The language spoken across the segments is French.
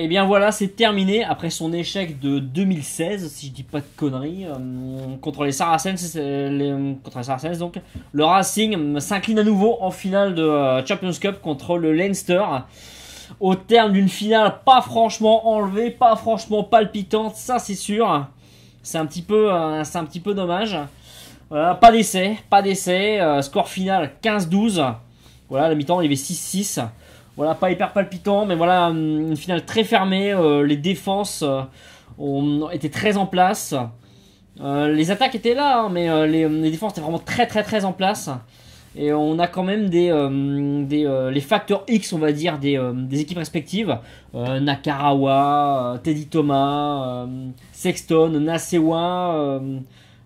Et bien voilà, c'est terminé après son échec de 2016, si je dis pas de conneries, contre les Saracens. Donc, le Racing s'incline à nouveau en finale de Champions Cup contre le Leinster. Au terme d'une finale pas franchement enlevée, pas franchement palpitante, ça c'est sûr. C'est un petit peu dommage. Voilà, pas d'essai. Score final 15-12. Voilà, à la mi-temps il y avait 6-6. Voilà, pas hyper palpitant, mais voilà, une finale très fermée. Les défenses ont été très en place. Les attaques étaient là, hein, mais les défenses étaient vraiment très en place. Et on a quand même les facteurs X, on va dire, des équipes respectives. Nakarawa, Teddy Thomas, Sexton, Nasewa,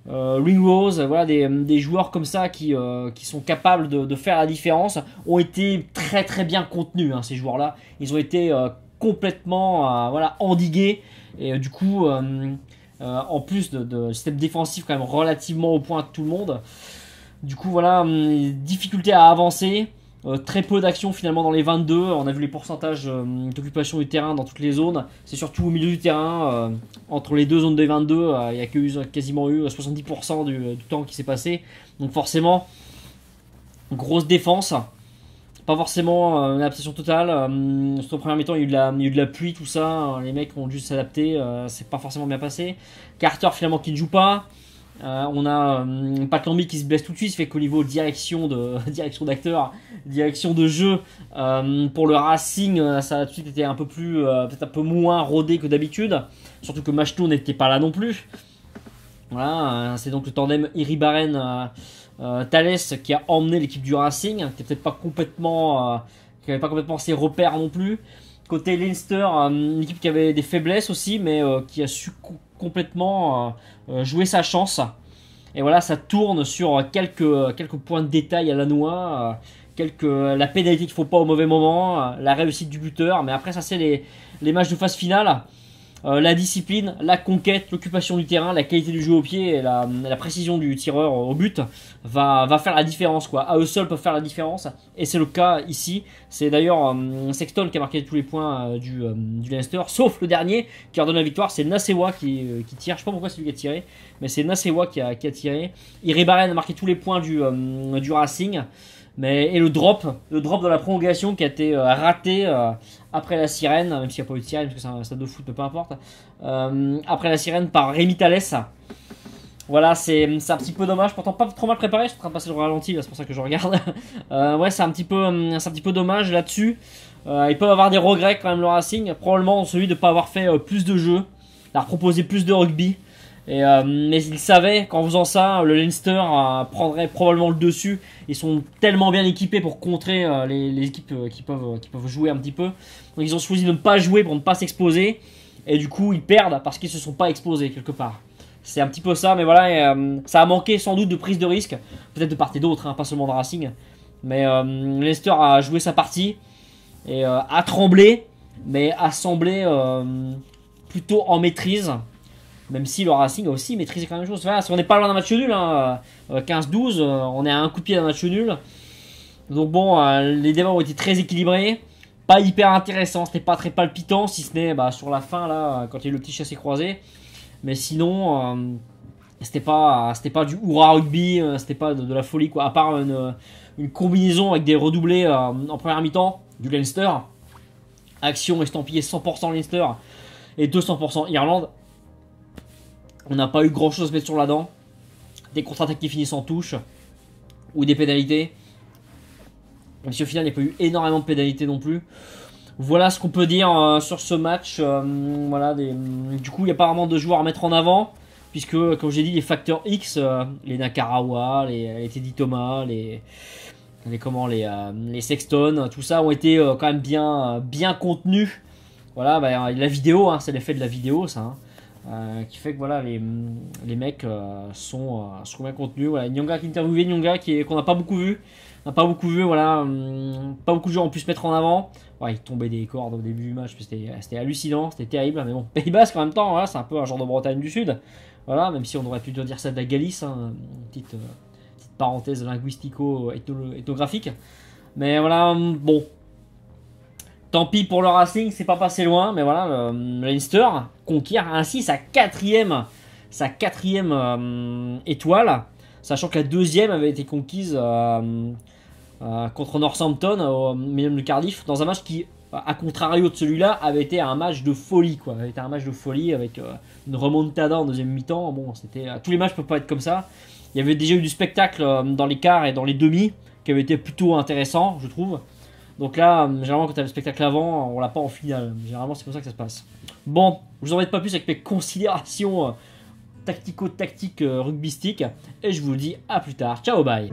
Ringrose, voilà, des joueurs comme ça qui sont capables de faire la différence, ont été très bien contenus, hein, ces joueurs-là. Ils ont été complètement voilà, endigués. Et du coup, en plus de système défensif quand même relativement au point de tout le monde, du coup voilà, difficulté à avancer. Très peu d'actions finalement dans les 22. On a vu les pourcentages d'occupation du terrain dans toutes les zones. C'est surtout au milieu du terrain, entre les deux zones des 22, il y a quasiment eu 70% du temps qui s'est passé. Donc forcément, grosse défense. Pas forcément une adaptation totale. Sur le premier mi-temps, il y a eu de la pluie, tout ça. Les mecs ont dû s'adapter. C'est pas forcément bien passé. Carter finalement qui ne joue pas. On a Pat Lambie qui se blesse tout de suite, ce fait qu'au niveau direction d'acteur, direction de jeu, pour le Racing, ça a tout de suite été un peu plus, peut-être un peu moins rodé que d'habitude. Surtout que Machto n'était pas là non plus. Voilà, c'est donc le tandem Iribaren Thales qui a emmené l'équipe du Racing, qui n'était peut-être pas complètement, qui n'avait pas complètement ses repères non plus. Côté Leinster, une équipe qui avait des faiblesses aussi, mais qui a su complètement jouer sa chance. Et voilà, ça tourne sur quelques points de détail à la noix, la pénalité qu'il ne faut pas au mauvais moment, la réussite du buteur. Mais après, ça c'est les matchs de phase finale. La discipline, la conquête, l'occupation du terrain, la qualité du jeu au pied et la précision du tireur au but va faire la différence, quoi. À eux seuls peuvent faire la différence, et c'est le cas ici. C'est d'ailleurs Sexton qui a marqué tous les points du Leinster, sauf le dernier qui leur donne la victoire. C'est Nasewa qui tire. Je sais pas pourquoi c'est lui qui a tiré, mais c'est Nasewa qui a tiré. Iribaren a marqué tous les points du Racing. Et le drop de la prolongation qui a été raté après la sirène, même s'il n'y a pas eu de sirène parce que c'est un stade de foot, mais peu importe. Après la sirène par Rémi Thalès. Voilà, c'est un petit peu dommage. Pourtant pas trop mal préparé. Je suis en train de passer le ralenti, là, c'est pour ça que je regarde. Ouais, c'est un petit peu dommage là-dessus. Ils peuvent avoir des regrets quand même, le Racing. Probablement celui de ne pas avoir fait plus de jeux, d'avoir proposé plus de rugby. Mais ils savaient qu'en faisant ça, le Leinster prendrait probablement le dessus. Ils sont tellement bien équipés pour contrer les équipes qui peuvent jouer un petit peu. Donc ils ont choisi de ne pas jouer pour ne pas s'exposer. Et du coup, ils perdent parce qu'ils ne se sont pas exposés quelque part. C'est un petit peu ça, mais voilà, ça a manqué sans doute de prise de risque. Peut-être de part et d'autre, hein, pas seulement de Racing. Mais Leinster a joué sa partie et a tremblé, mais a semblé plutôt en maîtrise. Même si le Racing a aussi maîtrisé quand même les choses. Voilà, on n'est pas loin d'un match nul, hein, 15-12, on est à un coup de pied d'un match nul. Donc bon, les débats ont été très équilibrés. Pas hyper intéressant, c'était pas très palpitant, si ce n'est sur la fin, là, quand il y a eu le petit chassé croisé. Mais sinon, c'était pas du hurrah rugby, c'était pas de la folie, quoi. À part une combinaison avec des redoublés en première mi-temps du Leinster. Action estampillée 100% Leinster et 200% Irlande. On n'a pas eu grand chose à se mettre sur la dent. Des contre-attaques qui finissent en touche. Ou des pénalités. Même si au final il n'y a pas eu énormément de pénalités non plus. Voilà ce qu'on peut dire sur ce match. Voilà, du coup il n'y a pas vraiment de joueurs à mettre en avant. Puisque comme j'ai dit, les facteurs X, les Nakarawa, les Teddy Thomas, les Sexton, tout ça ont été quand même bien contenus. Voilà, la vidéo, hein, c'est l'effet de la vidéo ça. Hein. Qui fait que voilà, les mecs sont bien contenus. Voilà, Nyonga qui interviewé, Nyonga qu'on n'a pas beaucoup vu. On n'a pas beaucoup vu, voilà, pas beaucoup de gens ont pu se mettre en avant. Ouais, il tombait des cordes au début du match, c'était hallucinant, c'était terrible. Mais bon, Pays Basque en même temps, voilà, c'est un peu un genre de Bretagne du Sud. Voilà, même si on aurait pu dire ça de la Galice, hein, petite parenthèse linguistico-ethnographique. Mais voilà, bon. Tant pis pour le Racing, c'est pas passé loin, mais voilà, le Leinster conquiert ainsi sa quatrième étoile, sachant que la deuxième avait été conquise contre Northampton au milieu de Cardiff, dans un match qui, à contrario de celui-là, avait été un match de folie, quoi. Avait été un match de folie avec une remontada en deuxième mi-temps. Bon, c'était tous les matchs peuvent pas être comme ça. Il y avait déjà eu du spectacle dans les quarts et dans les demi, qui avait été plutôt intéressant, je trouve. Donc là, généralement, quand tu as le spectacle avant, on l'a pas en finale. Généralement, c'est comme ça que ça se passe. Bon, je vous embête pas plus avec mes considérations tactico-tactiques rugbystiques. Et je vous dis à plus tard. Ciao, bye.